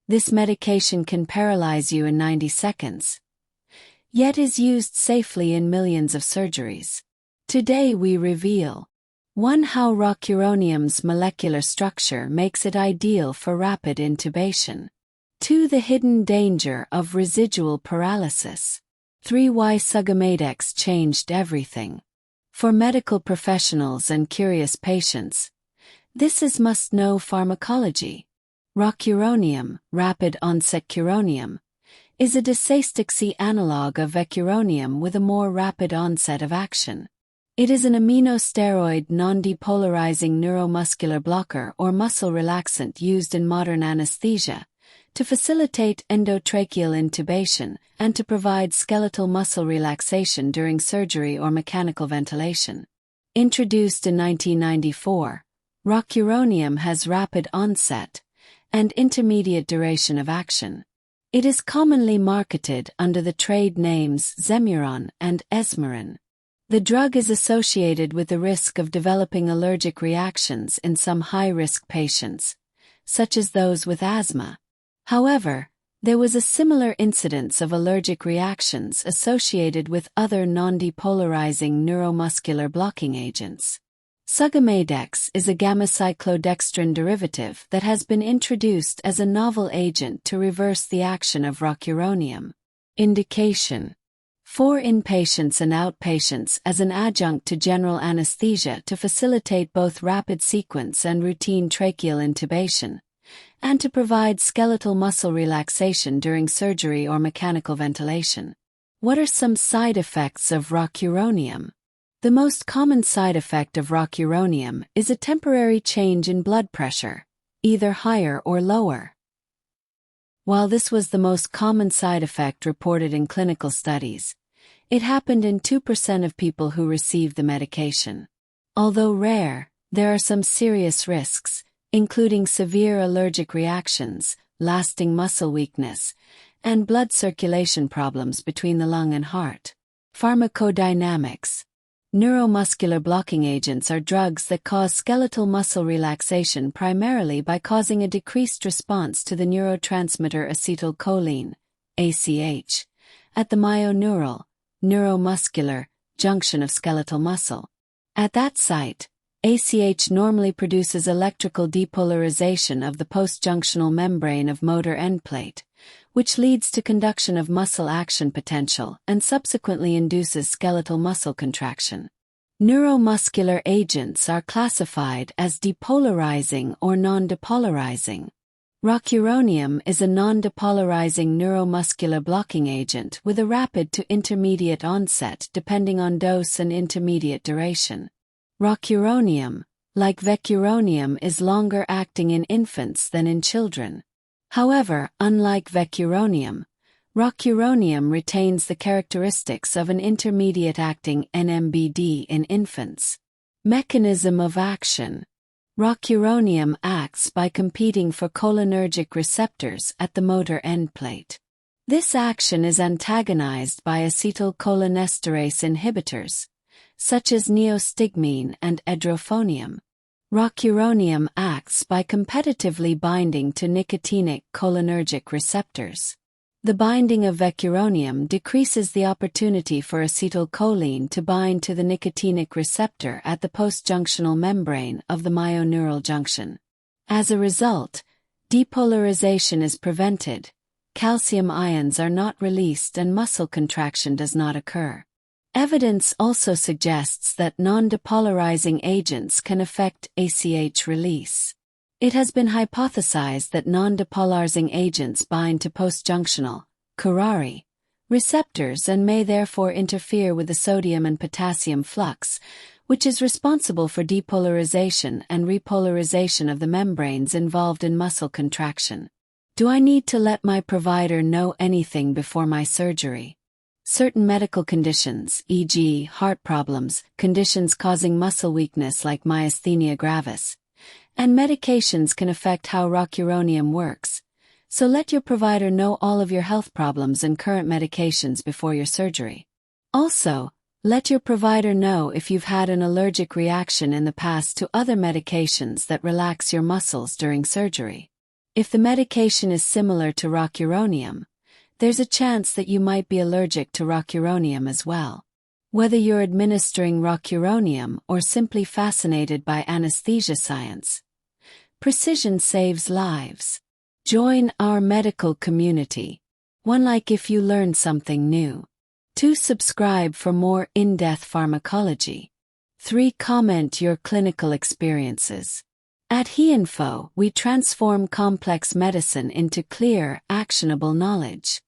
This medication can paralyze you in 90 seconds, yet is used safely in millions of surgeries. Today we reveal 1. How rocuronium's molecular structure makes it ideal for rapid intubation. 2. The hidden danger of residual paralysis. 3. Why Sugammadex changed everything. For medical professionals and curious patients, this is must-know pharmacology. Rocuronium, rapid onset curonium, is a Dosage analog of vecuronium with a more rapid onset of action. It is an aminosteroid non-depolarizing neuromuscular blocker or muscle relaxant used in modern anesthesia to facilitate endotracheal intubation and to provide skeletal muscle relaxation during surgery or mechanical ventilation. Introduced in 1994, rocuronium has rapid onset and intermediate duration of action. It is commonly marketed under the trade names Zemuron and Esmeron. The drug is associated with the risk of developing allergic reactions in some high-risk patients, such as those with asthma. However, there was a similar incidence of allergic reactions associated with other non-depolarizing neuromuscular blocking agents. Sugammadex is a gamma-cyclodextrin derivative that has been introduced as a novel agent to reverse the action of rocuronium. Indication: for inpatients and outpatients as an adjunct to general anesthesia to facilitate both rapid sequence and routine tracheal intubation, and to provide skeletal muscle relaxation during surgery or mechanical ventilation. What are some side effects of rocuronium? The most common side effect of rocuronium is a temporary change in blood pressure, either higher or lower. While this was the most common side effect reported in clinical studies, it happened in 2% of people who received the medication. Although rare, there are some serious risks, including severe allergic reactions, lasting muscle weakness, and blood circulation problems between the lung and heart. Pharmacodynamics. Neuromuscular blocking agents are drugs that cause skeletal muscle relaxation primarily by causing a decreased response to the neurotransmitter acetylcholine, ACH, at the myoneural, neuromuscular, junction of skeletal muscle. At that site, ACH normally produces electrical depolarization of the postjunctional membrane of motor end plate, which leads to conduction of muscle action potential and subsequently induces skeletal muscle contraction. Neuromuscular agents are classified as depolarizing or non-depolarizing. Rocuronium is a non-depolarizing neuromuscular blocking agent with a rapid to intermediate onset depending on dose and intermediate duration. Rocuronium, like vecuronium, is longer acting in infants than in children. However, unlike vecuronium, rocuronium retains the characteristics of an intermediate-acting NMBD in infants. Mechanism of action. Rocuronium acts by competing for cholinergic receptors at the motor end plate. This action is antagonized by acetylcholinesterase inhibitors, such as neostigmine and edrophonium. Rocuronium acts by competitively binding to nicotinic cholinergic receptors. The binding of vecuronium decreases the opportunity for acetylcholine to bind to the nicotinic receptor at the postjunctional membrane of the myoneural junction. As a result, depolarization is prevented, calcium ions are not released and muscle contraction does not occur. Evidence also suggests that non-depolarizing agents can affect ACH release. It has been hypothesized that non-depolarizing agents bind to postjunctional, Curare, receptors and may therefore interfere with the sodium and potassium flux, which is responsible for depolarization and repolarization of the membranes involved in muscle contraction. Do I need to let my provider know anything before my surgery? Certain medical conditions, e.g., heart problems, conditions causing muscle weakness like myasthenia gravis, and medications can affect how rocuronium works, so let your provider know all of your health problems and current medications before your surgery. Also, let your provider know if you've had an allergic reaction in the past to other medications that relax your muscles during surgery. If the medication is similar to rocuronium, there's a chance that you might be allergic to rocuronium as well. Whether you're administering rocuronium or simply fascinated by anesthesia science, precision saves lives. Join our medical community. 1. Like if you learned something new. 2. Subscribe for more in-depth pharmacology. 3. Comment your clinical experiences. At HeInfo, we transform complex medicine into clear, actionable knowledge.